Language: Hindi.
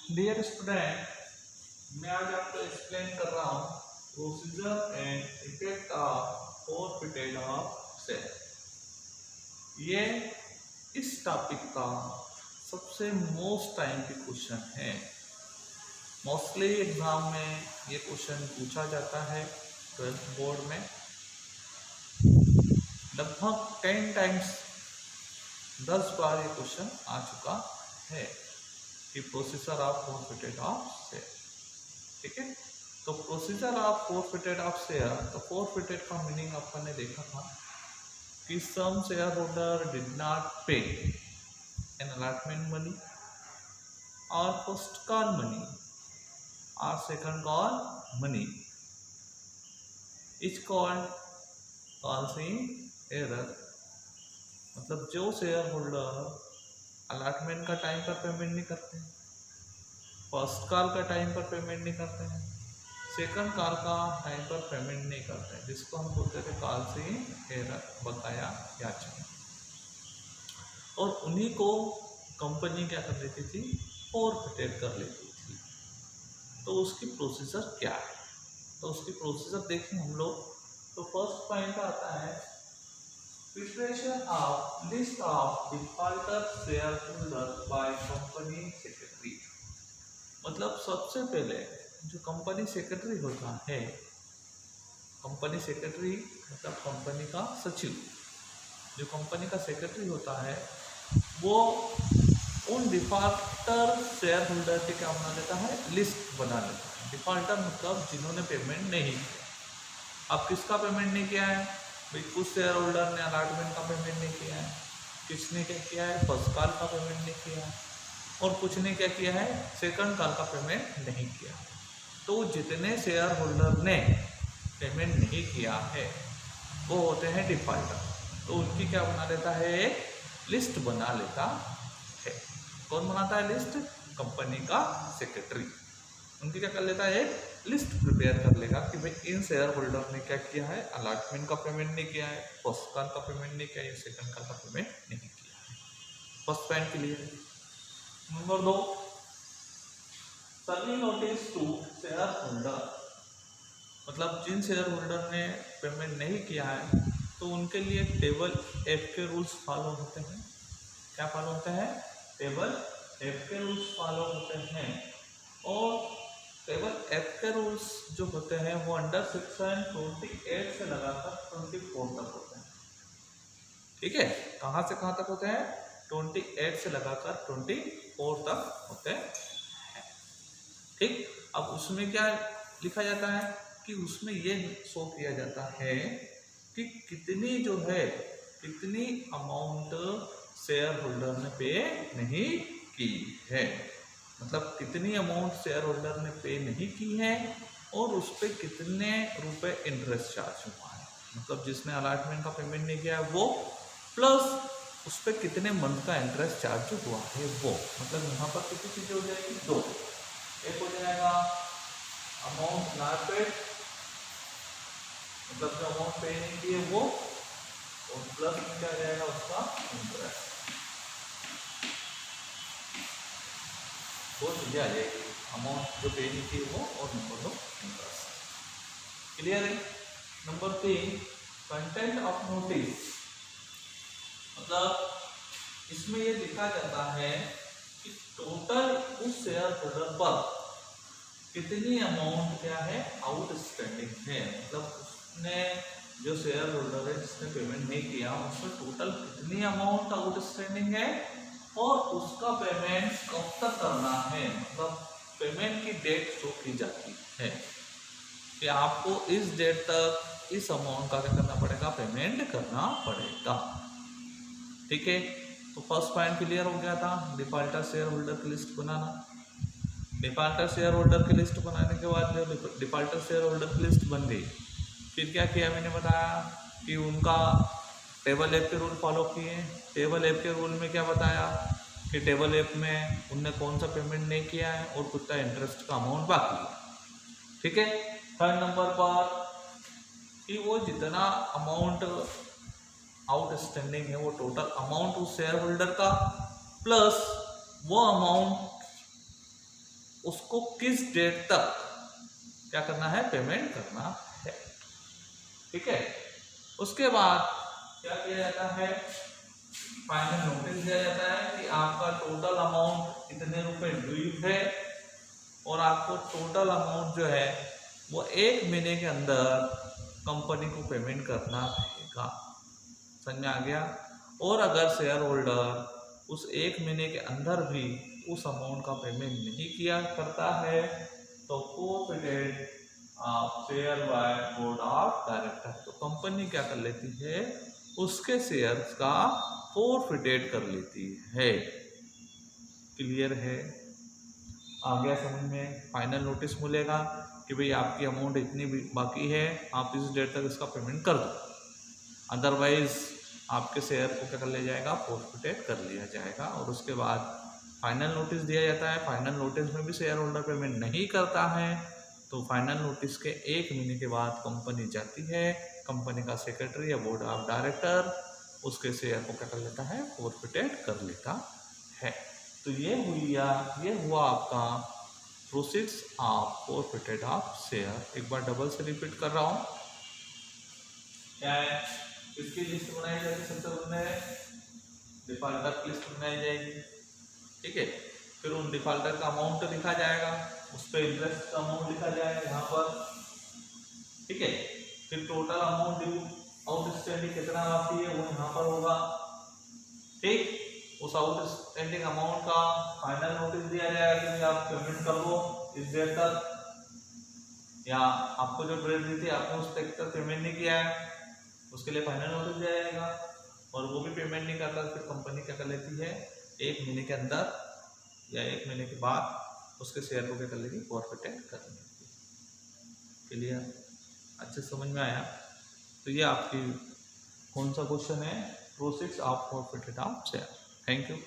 डियर स्टूडेंट, मैं आज आपको एक्सप्लेन कर रहा हूँ procedure and effect of forfeited of sale. ये इस टॉपिक का सबसे मोस्ट टाइम की क्वेश्चन है। मोस्टली एग्जाम में ये क्वेश्चन पूछा जाता है 12th बोर्ड में। लगभग 10 टाइम्स 10 बार ये क्वेश्चन आ चुका है कि procedure of forfeited of sale. ठीक है, तो procedure of forfeited of share, तो फोरफिटेड का मीनिंग अपन ने देखा था कि some shareholder did not pay an allotment money और फर्स्ट कॉल मनी और second call money is called calls in arrear. मतलब जो शेयर होल्डर अलॉटमेंट का टाइम पर पेमेंट नहीं करते हैं, फर्स्ट कॉल का टाइम पर पेमेंट नहीं करते हैं, सेकंड कॉल का टाइम पर पेमेंट नहीं करते हैं, जिसको हम बोलते थे कॉल्सिंग एरर, बकाया याचना। और उन्हीं को कंपनी क्या कर लेती थी, फोरफिटेड कर लेती थी। तो उसकी प्रोसीजर क्या है, तो उसकी प्रोसीजर देखें हम लोग। तो फर्स्ट पॉइंट आता है preparation of list of defaulter share holder by company secretary. मतलब सबसे पहले जो कंपनी सेक्रेटरी होता है, कंपनी सेक्रेटरी मतलब कंपनी का सचिव, जो कंपनी का सेक्रेटरी होता है वो उन डिफॉल्टर शेयर होल्डर की क्या बना लेता है, लिस्ट बना लेता है। डिफॉल्टर मतलब जिन्होंने पेमेंट नहीं किया। अब किसका पेमेंट नहीं किया है भाई, कुछ शेयर होल्डर ने अलॉटमेंट का पेमेंट नहीं किया है, किसने क्या किया है, फर्स्ट कॉल का पेमेंट नहीं किया है, और कुछ ने क्या किया है, सेकंड कॉल का पेमेंट नहीं किया। तो जितने शेयर होल्डर ने पेमेंट नहीं किया है वो होते हैं डिफॉल्टर। तो उनकी क्या बना लेता है, एक लिस्ट बना लेता है। कौन बनाता है लिस्ट, कंपनी का सेक्रेटरी। उनकी क्या कर लेता है, एक लिस्ट प्रिपेयर कर लेगा कि भाई इन शेयर होल्डर ने क्या किया है, अलॉटमेंट का पेमेंट नहीं किया है, फर्स्ट कॉल का पेमेंट नहीं किया है, सेकंड कॉल का पेमेंट नहीं किया है। फर्स्ट पॉइंट क्लियर है। Number 2, serving notice to shareholder. मतलब जिन शेयर होल्डर ने पेमेंट नहीं किया है तो उनके लिए टेबल एफ के रूल्स फॉलो होते हैं। क्या फॉलो होते हैं, टेबल एफ के रूल्स फॉलो होते हैं। और टेबल एफ के रूल्स जो होते हैं वो अंडर सेक्शन 28 से लगाकर 24 तक होते हैं। ठीक है, कहाँ से कहाँ तक होते हैं, 28 से लगाकर 24 तक होते हैं। ठीक, अब उसमें क्या लिखा जाता है कि उसमें ये शो किया जाता है कि कितनी जो है, कितनी अमाउंट शेयर होल्डर ने पे नहीं की है। मतलब कितनी अमाउंट शेयर होल्डर ने पे नहीं की है और उस पर कितने रुपए इंटरेस्ट चार्ज हुआ है। मतलब जिसने अलॉटमेंट का पेमेंट नहीं किया है वो, प्लस उस पर कितने मंथ का इंटरेस्ट चार्ज हुआ है वो। मतलब यहाँ पर कितनी चीजें हो जाएगी, दो। एक हो जाएगा अमाउंट नॉट पेड, मतलब जो अमाउंट पे नहीं की है वो, और प्लस में क्या जाएगा उसका इंटरेस्ट। दो चीजें आ जाएगी, अमाउंट जो पे नहीं की वो और नंबर 2 इंटरेस्ट। क्लियर है। Number 3, content of notice. मतलब इसमें ये लिखा जाता है कि टोटल उस शेयर होल्डर पर कितनी अमाउंट क्या है, आउटस्टैंडिंग है। मतलब उसने जो शेयर होल्डर है जिसने पेमेंट नहीं किया उसमें टोटल कितनी अमाउंट आउटस्टैंडिंग है और उसका पेमेंट कब तक करना है। मतलब पेमेंट की डेट शो की जाती है कि आपको इस डेट तक इस अमाउंट का क्या करना पड़ेगा, पेमेंट करना पड़ेगा। ठीक है, तो फर्स्ट पॉइंट क्लियर हो गया था, डिफॉल्टर शेयर होल्डर की लिस्ट बनाना। डिफॉल्टर शेयर होल्डर की लिस्ट बनाने के बाद जब डिफॉल्टर शेयर होल्डर की लिस्ट बन गई, फिर क्या किया, मैंने बताया कि उनका टेबल एफ के रूल फॉलो किए। टेबल एफ के रूल में क्या बताया कि टेबल एफ में उनने कौन सा पेमेंट नहीं किया है और कितना इंटरेस्ट का अमाउंट बाकी है। ठीक है, थर्ड नंबर पर कि वो जितना अमाउंट आउटस्टैंडिंग है वो टोटल अमाउंट उस शेयर होल्डर का प्लस वो अमाउंट उसको किस डेट तक क्या करना है, पेमेंट करना है। ठीक है, उसके बाद क्या किया जाता है, फाइनल नोटिस दिया जाता है कि आपका टोटल अमाउंट इतने रुपए ड्यू है और आपको टोटल अमाउंट जो है वो 1 महीने के अंदर कंपनी को पेमेंट करना रहेगा। समझ में आ गया। और अगर शेयर होल्डर उस 1 महीने के अंदर भी उस अमाउंट का पेमेंट नहीं किया करता है तो forfeited share by board of director, तो कंपनी क्या कर लेती है, उसके शेयर्स का फोरफिटेड कर लेती है। क्लियर है, आ गया समझ में। फाइनल नोटिस मिलेगा कि भाई आपकी अमाउंट इतनी बाकी है, आप इस डेट तक इसका पेमेंट कर दो, अदरवाइज आपके शेयर को क्या कर लिया जाएगा, फोरफिटेड कर लिया जाएगा। और उसके बाद फाइनल नोटिस दिया जाता है। फाइनल नोटिस में भी शेयर होल्डर पेमेंट नहीं करता है तो फाइनल नोटिस के 1 महीने के बाद कंपनी जाती है, कंपनी का सेक्रेटरी या बोर्ड ऑफ डायरेक्टर उसके शेयर को क्या कर लेता है, फोरफिटेड कर लेता है। तो ये हुआ आपका proceeds of forfeited of share. एक बार डबल से रिपीट कर रहा हूँ, क्या है, इसकी लिस्ट बनाई जाएगी, सबसे पहले डिफॉल्टर की लिस्ट बनाई जाएगी। ठीक है, फिर उन डिफॉल्टर का अमाउंट लिखा जाएगा, उस पर इंटरेस्ट का अमाउंट लिखा जाएगा यहाँ पर। ठीक है, फिर टोटल अमाउंट ड्यू आउटस्टैंडिंग कितना बाकी है वो यहाँ पर होगा। ठीक, उस आउटस्टैंडिंग अमाउंट का फाइनल नोटिस दिया जाएगा कि आप पेमेंट कर दो इस डेट तक, या आपको जो डेट दी थी आपने उस डेट तक पेमेंट नहीं किया है, उसके लिए फाइनल नोटिस दिया जाएगा। और वो भी पेमेंट नहीं करता फिर कंपनी क्या कर लेती है, 1 महीने के अंदर या 1 महीने के बाद उसके शेयर को क्या कर लेगी, फोरफिटेड कर लेगी। क्लियर, अच्छे समझ में आया। तो ये आपकी कौन सा क्वेश्चन है, proceeds of forfeited of share. Thank you.